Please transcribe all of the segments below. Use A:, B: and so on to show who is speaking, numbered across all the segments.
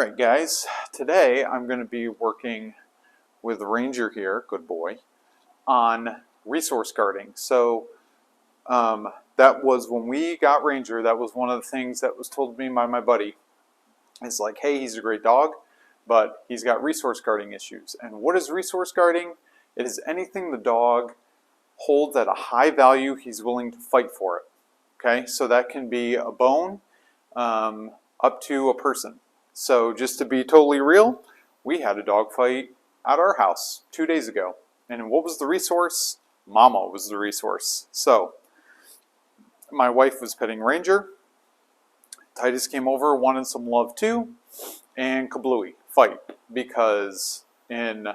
A: Alright guys, today I'm going to be working with Ranger here, good boy, on resource guarding. So that was when we got Ranger, that was one of the things that was told to me by my buddy. It's like, hey, he's a great dog, but he's got resource guarding issues. And what is resource guarding? It is anything the dog holds at a high value he's willing to fight for it. Okay, so that can be a bone up to a person. So just to be totally real, we had a dog fight at our house 2 days ago. And what was the resource? Mama was the resource. So my wife was petting Ranger. Titus came over, wanted some love too. And kablooey, fight. Because in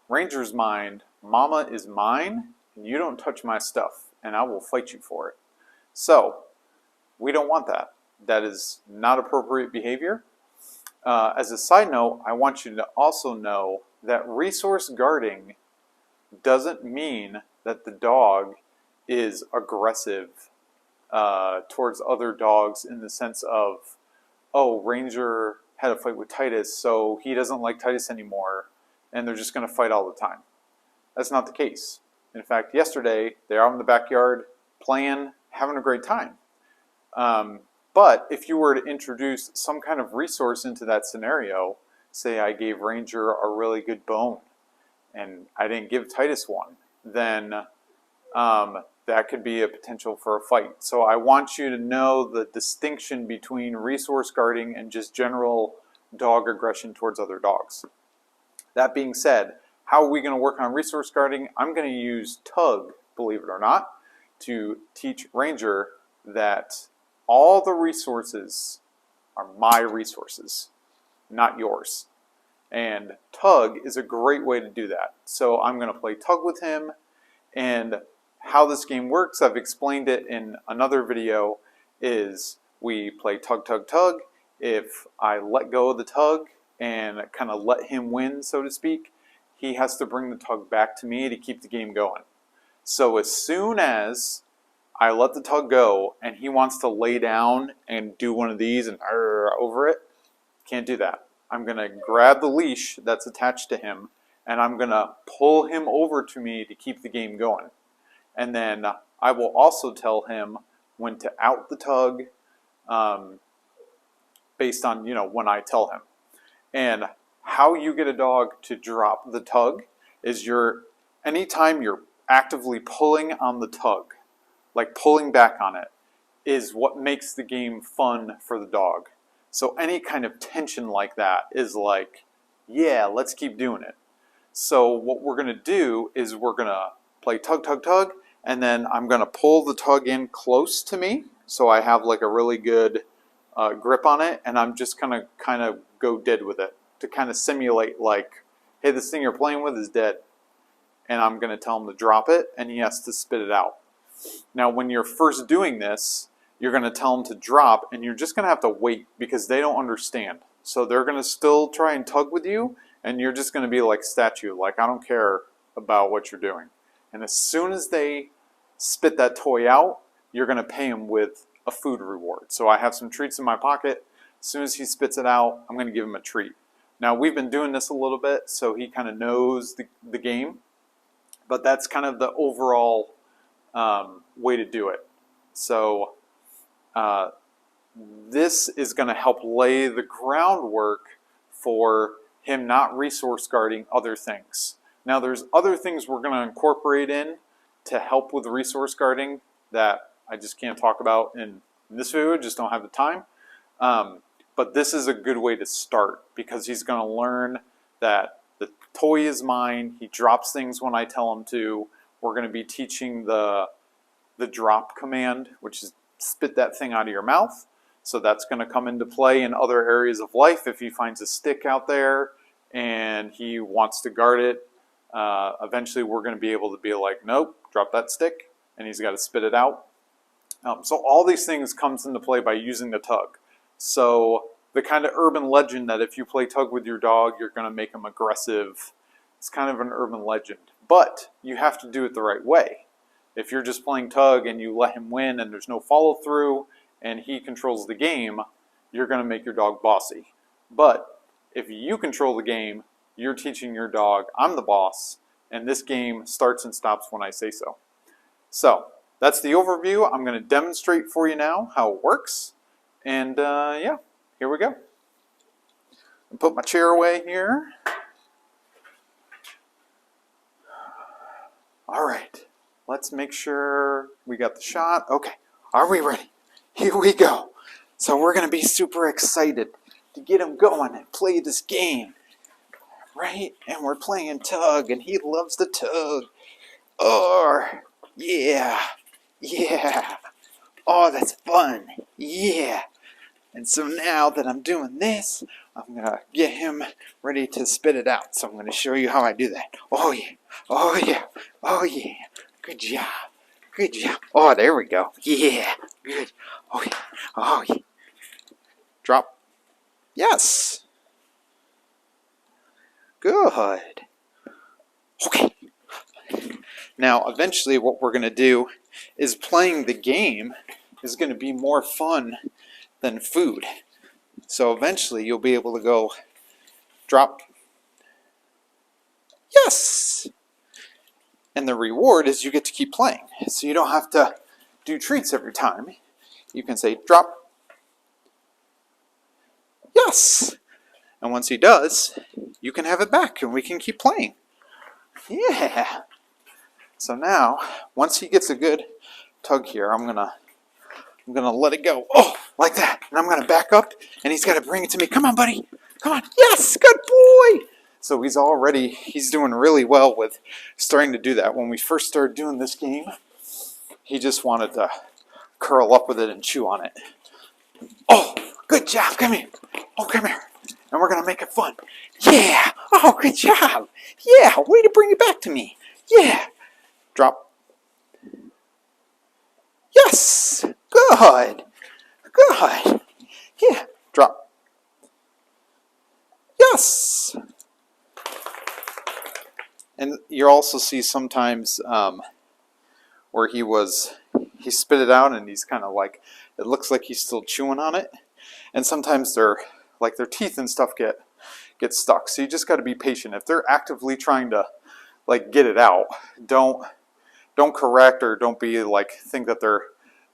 A: Ranger's mind, Mama is mine and you don't touch my stuff and I will fight you for it. So we don't want that. That is not appropriate behavior. As a side note, I want you to also know that resource guarding doesn't mean that the dog is aggressive towards other dogs in the sense of, oh, Ranger had a fight with Titus, so he doesn't like Titus anymore, and they're just going to fight all the time. That's not the case. In fact, yesterday, they're out in the backyard playing, having a great time. But if you were to introduce some kind of resource into that scenario, say I gave Ranger a really good bone and I didn't give Titus one, then that could be a potential for a fight. So I want you to know the distinction between resource guarding and just general dog aggression towards other dogs. That being said, how are we going to work on resource guarding? I'm going to use Tug, believe it or not, to teach Ranger that all the resources are my resources, not yours. And Tug is a great way to do that. So I'm going to play Tug with him. And how this game works, I've explained it in another video, is we play Tug, Tug, Tug. If I let go of the Tug and kind of let him win, so to speak, he has to bring the Tug back to me to keep the game going. So as soon as I let the Tug go and he wants to lay down and do one of these and over it, can't do that. I'm going to grab the leash that's attached to him and I'm going to pull him over to me to keep the game going. And then I will also tell him when to out the Tug based on, when I tell him. And how you get a dog to drop the Tug is anytime you're actively pulling on the Tug, like pulling back on it, is what makes the game fun for the dog. So any kind of tension like that is like, yeah, let's keep doing it. So what we're going to do is we're going to play Tug, Tug, Tug, and then I'm going to pull the Tug in close to me so I have like a really good grip on it, and I'm just going to kind of go dead with it to kind of simulate like, hey, this thing you're playing with is dead. And I'm going to tell him to drop it, and he has to spit it out. Now, when you're first doing this, you're going to tell them to drop, and you're just going to have to wait because they don't understand. So they're going to still try and tug with you, and you're just going to be like statue, like I don't care about what you're doing. And as soon as they spit that toy out, you're going to pay them with a food reward. So I have some treats in my pocket. As soon as he spits it out, I'm going to give him a treat. Now, we've been doing this a little bit, so he kind of knows the game, but that's kind of the overall way to do it. So this is going to help lay the groundwork for him not resource guarding other things. Now there's other things we're going to incorporate in to help with resource guarding that I just can't talk about in this video, just don't have the time. But this is a good way to start because he's going to learn that the toy is mine. He drops things when I tell him to. We're going to be teaching the drop command, which is spit that thing out of your mouth. So that's going to come into play in other areas of life. If he finds a stick out there and he wants to guard it, eventually we're going to be able to be like, nope, drop that stick, and he's got to spit it out. So all these things comes into play by using the Tug. So the kind of urban legend that if you play Tug with your dog, you're going to make him aggressive, it's kind of an urban legend. But you have to do it the right way. If you're just playing Tug and you let him win and there's no follow through and he controls the game, you're going to make your dog bossy. But if you control the game, you're teaching your dog, I'm the boss, and this game starts and stops when I say so. So that's the overview. I'm going to demonstrate for you now how it works. And yeah, here we go. I'll put my chair away here. All right, let's make sure we got the shot. Okay, are we ready? Here we go. So we're going to be super excited to get him going and play this game. Right? And we're playing tug, and he loves the tug. Oh, yeah. Yeah. Oh, that's fun. Yeah. And so now that I'm doing this, I'm going to get him ready to spit it out. So I'm going to show you how I do that. Oh, yeah. Oh, yeah. Oh, yeah. Good job. Good job. Oh, there we go. Yeah. Good. Oh, yeah. Oh, yeah. Drop. Yes. Good. Okay. Now, eventually what we're going to do is playing the game is going to be more fun than food. So eventually you'll be able to go drop. Yes. And the reward is you get to keep playing. So you don't have to do treats every time. You can say drop. Yes. And once he does, you can have it back and we can keep playing. Yeah. So now, once he gets a good tug here, I'm gonna let it go. Oh, like that. And I'm gonna back up and he's gotta bring it to me. Come on, buddy. Come on. Yes, good boy. So he's doing really well with starting to do that. When we first started doing this game, he just wanted to curl up with it and chew on it. Oh, good job. Come here. Oh, come here. And we're going to make it fun. Yeah. Oh, good job. Yeah. Way to bring it back to me. Yeah. Drop. Yes. Good. Good. Yeah. Drop. Yes. And you'll also see sometimes where he spit it out and he's kind of like, it looks like he's still chewing on it. And sometimes their teeth and stuff get stuck. So you just got to be patient. If they're actively trying to like get it out, don't correct or don't be like think that they're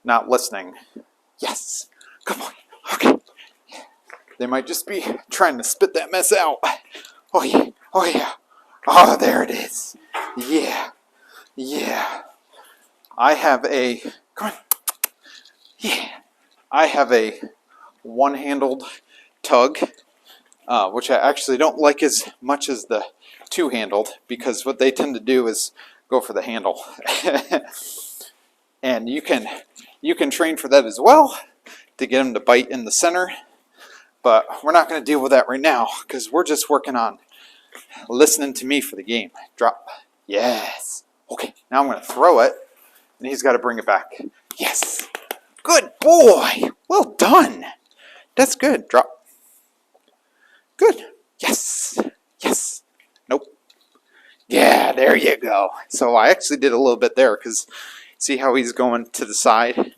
A: not listening. Yes. Come on. Okay. They might just be trying to spit that mess out. Oh yeah. Oh yeah. Oh, there it is. Yeah. Yeah. Come on. Yeah. I have a one-handled tug, which I actually don't like as much as the two-handled, because what they tend to do is go for the handle. And you can train for that as well, to get them to bite in the center, but we're not going to deal with that right now, because we're just working on listening to me for the game. Drop. Yes. Okay, now I'm going to throw it, and he's got to bring it back. Yes. Good boy. Well done. That's good. Drop. Good. Yes. Yes. Nope. Yeah, there you go. So I actually did a little bit there because see how he's going to the side?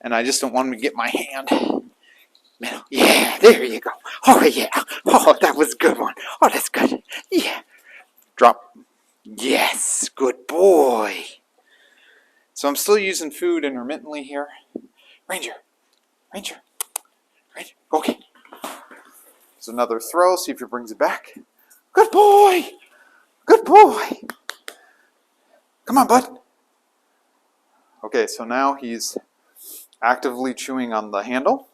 A: And I just don't want him to get my hand. Yeah, there you go. Oh, yeah. Oh, that was a good one. Oh, that's good. Yeah. Drop. Yes. Good boy. So I'm still using food intermittently here. Ranger. Ranger. Ranger. Okay. There's another throw. See if he brings it back. Good boy. Good boy. Come on, bud. Okay, so now he's actively chewing on the handle.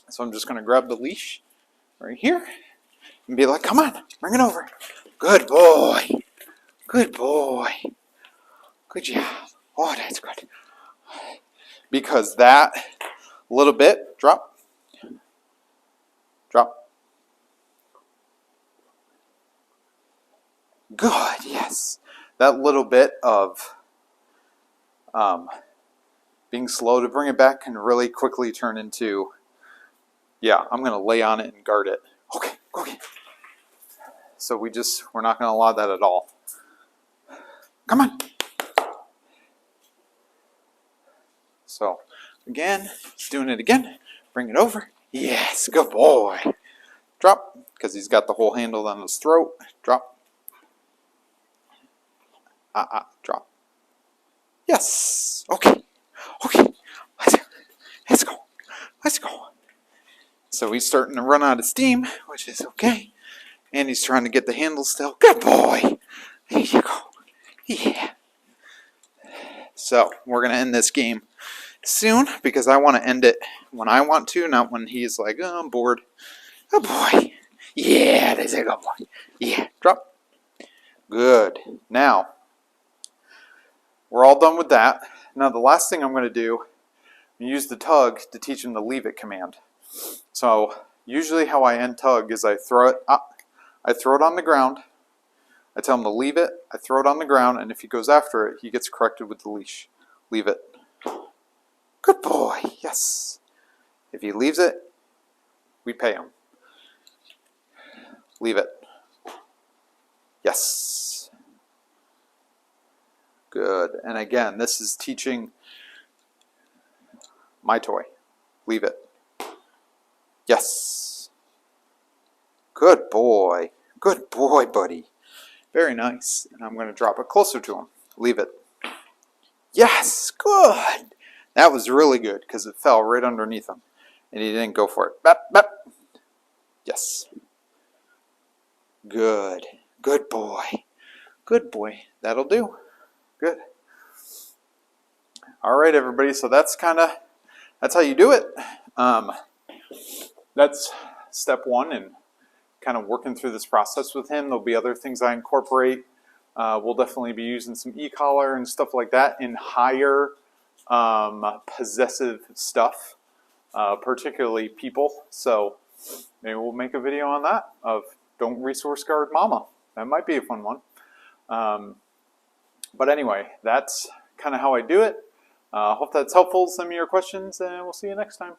A: So I'm just going to grab the leash right here and be like, come on, bring it over. Good boy. Good boy. Good job. Oh, that's good. Because that little bit, drop. Drop. Good, yes. That little bit of being slow to bring it back can really quickly turn into, yeah, I'm going to lay on it and guard it. Okay, okay. So we're not going to allow that at all. Come on. So, again, doing it again. Bring it over. Yes, good boy. drop, because he's got the whole handle on his throat. Drop. Drop. Yes. Okay. Okay. Let's go. Let's go. So he's starting to run out of steam, which is okay. And he's trying to get the handle still. Good boy. There you go. Yeah. So we're going to end this game soon because I want to end it when I want to, not when he's like, oh, I'm bored. Good boy. Yeah, that's a good boy. Yeah. Drop. Good. Now, we're all done with that. Now the last thing I'm going to do, use the tug to teach him the leave it command. So usually how I end tug is I throw it on the ground, I tell him to leave it, I throw it on the ground, and if he goes after it, he gets corrected with the leash. Leave it. Good boy, yes. If he leaves it, we pay him. Leave it. Yes. Good. And again, this is teaching my toy. Leave it. Yes. Good boy. Good boy, buddy. Very nice. And I'm going to drop it closer to him. Leave it. Yes. Good. That was really good because it fell right underneath him. And he didn't go for it. Bap, bap. Yes. Good. Good boy. Good boy. That'll do. Good. All right, everybody. So that's how you do it. That's step one in kind of working through this process with him. There'll be other things I incorporate. We'll definitely be using some e-collar and stuff like that in higher possessive stuff, particularly people. So maybe we'll make a video on that of don't resource guard mama. That might be a fun one. But anyway, that's kind of how I do it. Hope that's helpful. Send me your questions and we'll see you next time.